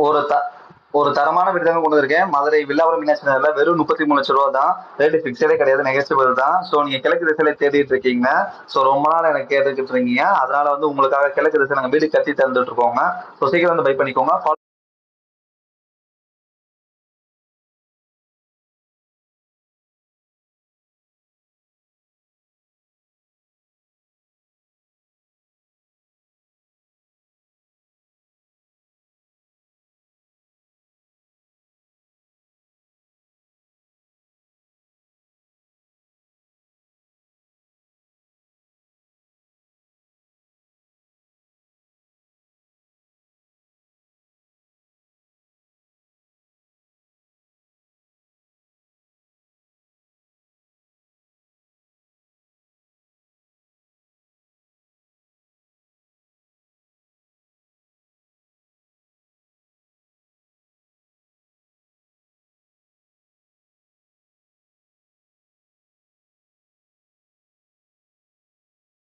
ஒரு த ஒரு தரமான வீடு தாங்க கொண்டு வந்திருக்கேன். மதுரை வில்லாவரம் மீனாட்சி நகர்ல வெறும் 33 லட்சம் ரூபா தான். ரேட்டு ஃபிக்ஸடே கிடையாது. நெகோசியபிள் தான். ஸோ நீங்க கிழக்கு திசையில தேடிட்டு இருக்கீங்க. ஸோ ரொம்ப நாள் எனக்கு கேட்டுக்கிட்டு இருக்கீங்க. அதனால வந்து உங்களுக்காக கிழக்கு திசை நாங்க வீடு கட்டி தந்துட்டு இருக்கோங்க. ஸோ சீக்கிரம் வந்து பை பண்ணிக்கோங்க.